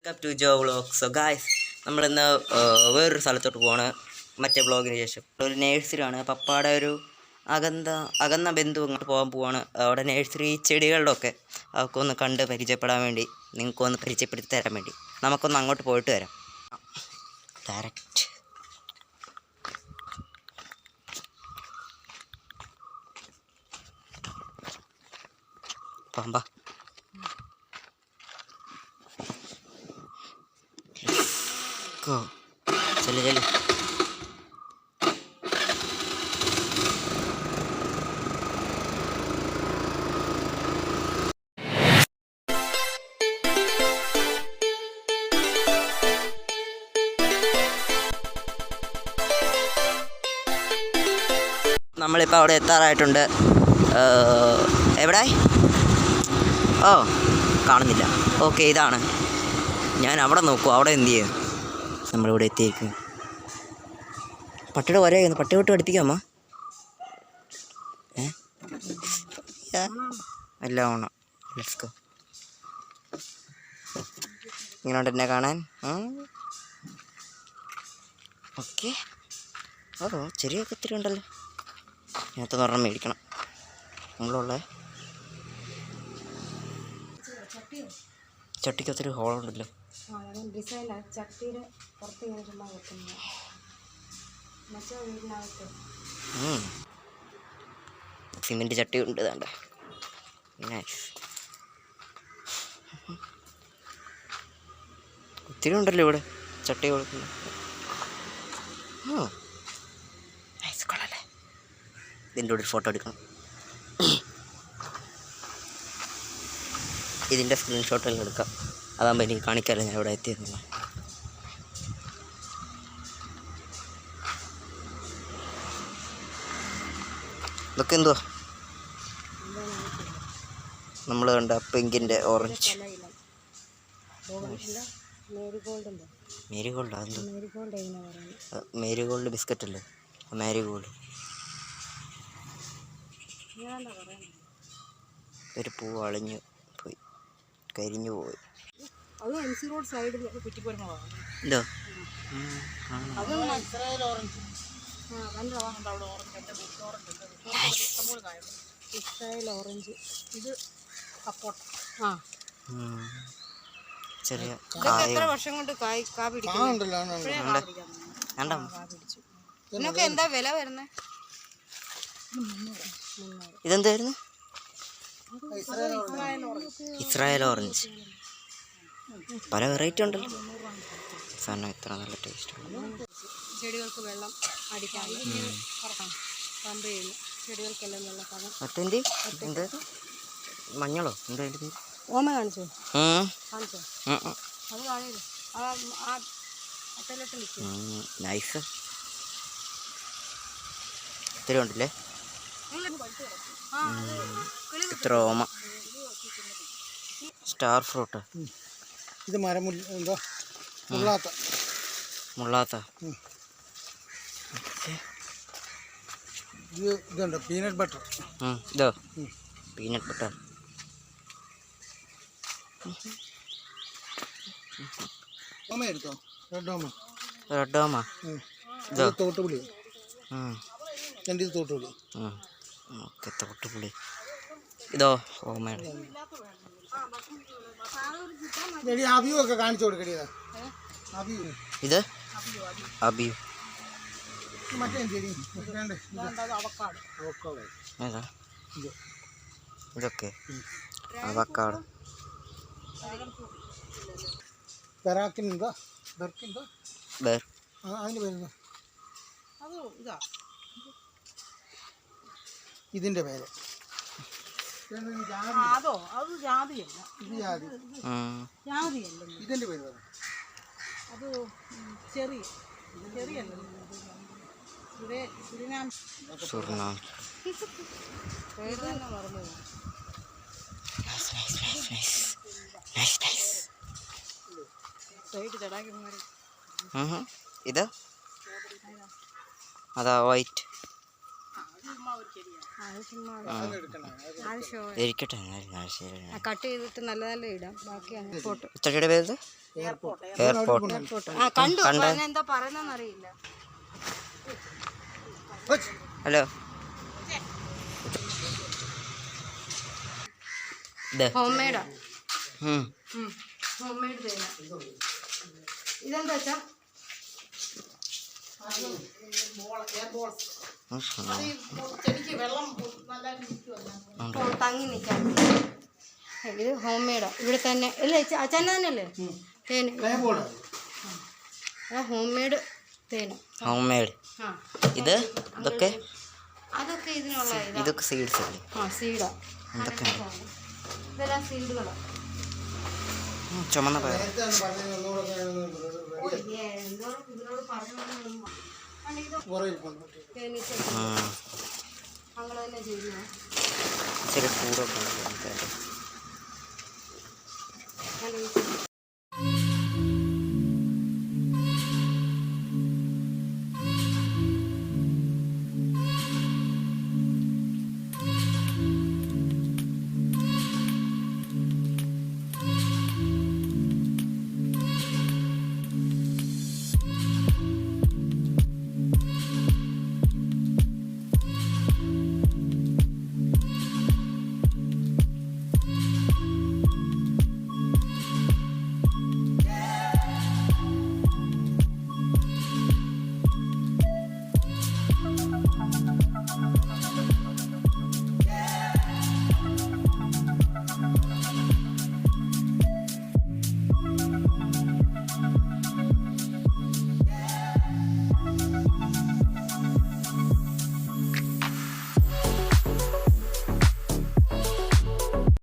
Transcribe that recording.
Welcome to Jo vlog. So guys, നമ്മളിന്ന് വേറൊരു സ്ഥലത്തോട്ട് പോവാണ്. മറ്റേ വ്ളോഗിന് ശേഷം ഒരു നേഴ്സറിയാണ്. പപ്പാടെ ഒരു അകന്ന ബന്ധു അങ്ങോട്ട് പോകാൻ പോവാണ്. അവിടെ നേഴ്സറി ചെടികളുടെ ഒക്കെ അതൊക്കെ ഒന്ന് കണ്ട് പരിചയപ്പെടാൻ വേണ്ടി, നിങ്ങൾക്കൊന്ന് പരിചയപ്പെടുത്തി തരാൻ വേണ്ടി നമുക്കൊന്ന് അങ്ങോട്ട് പോയിട്ട് വരാം. ഡയറക്റ്റ് പമ്പ ചല് ചല്. നമ്മളിപ്പോൾ അവിടെ എത്താറായിട്ടുണ്ട്. എവിടെ? ഓ, കാണുന്നില്ല. ഓക്കെ, ഇതാണ്. ഞാൻ അവിടെ നോക്കും. അവിടെ എന്ത് ചെയ്യും? നമ്മളിവിടെ എത്തിയിരിക്കും. പട്ടിയുടെ വരയായിരുന്നു. പട്ടി വിട്ട് പഠിപ്പിക്കാമോ? എല്ലാം ഓണം. Let's go. ഇങ്ങനെയുണ്ട് എന്നെ കാണാൻ. ഓക്കെ. ഓ, ചെറിയൊക്കെ ഒത്തിരി ഉണ്ടല്ലോ. ഇതിനകത്ത് ഒരെണ്ണം മേടിക്കണം. നമ്മളുള്ള ചട്ടിക്ക് ഒത്തിരി ഹോളുണ്ടല്ലോ. സിമെന്റ് ചട്ടി ഉണ്ട്. ഇതാണ്ട് ഒത്തിരി ഉണ്ടല്ലോ ഇവിടെ ചട്ടി കൊടുക്കുന്നു. കൊള്ളാല്ലേ. ഇതിൻ്റെ കൂടെ ഒരു ഫോട്ടോ എടുക്കണം. ഇതിൻ്റെ സ്ക്രീൻഷോട്ടെല്ലാം എടുക്കാം. അതാകുമ്പോൾ എനിക്ക് കാണിക്കാമല്ലോ ഞാൻ ഇവിടെ എത്തിയെന്നില്ല. ഇതൊക്കെ എന്തുവാ? നമ്മൾ കണ്ട പിങ്കിൻ്റെ ഓറഞ്ച് മേരിഗോൾഡ്. അതെന്തോ മേരിഗോൾഡ് ബിസ്ക്കറ്റ് അല്ലേ? മേരിഗോൾഡ്. ഒരു പൂ അളിഞ്ഞു പോയി, കരിഞ്ഞു പോയി. എന്തോ ചെറിയ എന്താ വില വരുന്നത്? ഇതെന്തായിരുന്നു? Israel orange. പല വെറൈറ്റി ഉണ്ടല്ലോ. സാധനം ഇത്ര നല്ല ടേസ്റ്റ്. ചെടികൾക്ക് വെള്ളം അടിക്കാൻ പമ്പ് ചെയ്യുന്നു. ചെടികൾക്കെല്ലാം വെള്ളം മറ്റെന്ത് എന്താ മഞ്ഞളോ എന്താ? ഓമ കാണിച്ചോ? കാണിച്ചോ? അത് കാണില്ല. നൈസ്. ഇത്തിരി ഉണ്ടല്ലേ. ഇത്ര ഓമ. Star fruit. ഇത് മരമുല്ല. എന്താ മുള്ളാത്ത. ഇതുണ്ട് പീനട്ട് ബട്ടർ. ഇതോ പീനട്ട് ബട്ടർ. ഓമ എടുത്തോ? റെഡ് ഓമ. റെഡ് ഓമ. ഇതോ തോട്ടുപുളി. എൻ്റെ ഇത് തോട്ടുപുളി. ഓക്കെ, തോട്ടുപുളി. ഇതോ ഓമയാണ്. അബിയു ഒക്കെ കാണിച്ചു കൊടുക്കടിയ. ഇത് അബിയു. ഏതാ ഇതൊക്കെ? അവക്കാടോ. ഇതിന്റെ പേര് ഇതിന്റെ പേര് അത് ചെറിയ സുർനാം. ഇത് അതാ വൈറ്റ്. അത് ചുമ്മാ അത് ഷോ ഇരിക്കട്ടെ ശരി. കട്ട് ചെയ്തിട്ട് നല്ല നല്ല ഇടാം ബാക്കി അങ്ങോട്ട് ചെടിയുടെ പേര് എയർപോർട്ട്. ആ കണ്ടു എന്താ പറയുന്നതെന്ന് അറിയില്ല. ഹലോ ഇത് ഹോം മെയ്ഡാ. ഹോം മെയ്ഡ് തേയില. ഇതെന്താ വെച്ചാ തങ്ങി നിൽക്കാൻ. ഇത് ഹോം മെയ്ഡാ. ഇവിടെ തന്നെ അല്ലേ അച്ഛൻ തന്നെയല്ലേ തേന്? ഹോം മെയ്ഡ് തേന്. Home made. ആ ഇത് ഇതൊക്കെ അതൊക്കെ ഇതിനുള്ള ഇതാ. ഇതൊക്കെ സീഡ്സ് അല്ലേ? ആ സീഡാ. എന്തൊക്കെ ഇതെല്ലാം സീഡുകളാണ്. ചുമന്ന പയർ. എന്തോരം ഇതിനോട് പറഞ്ഞു ഞങ്ങൾ തന്നെ ചെയ്യുക. ശരി കൂടെ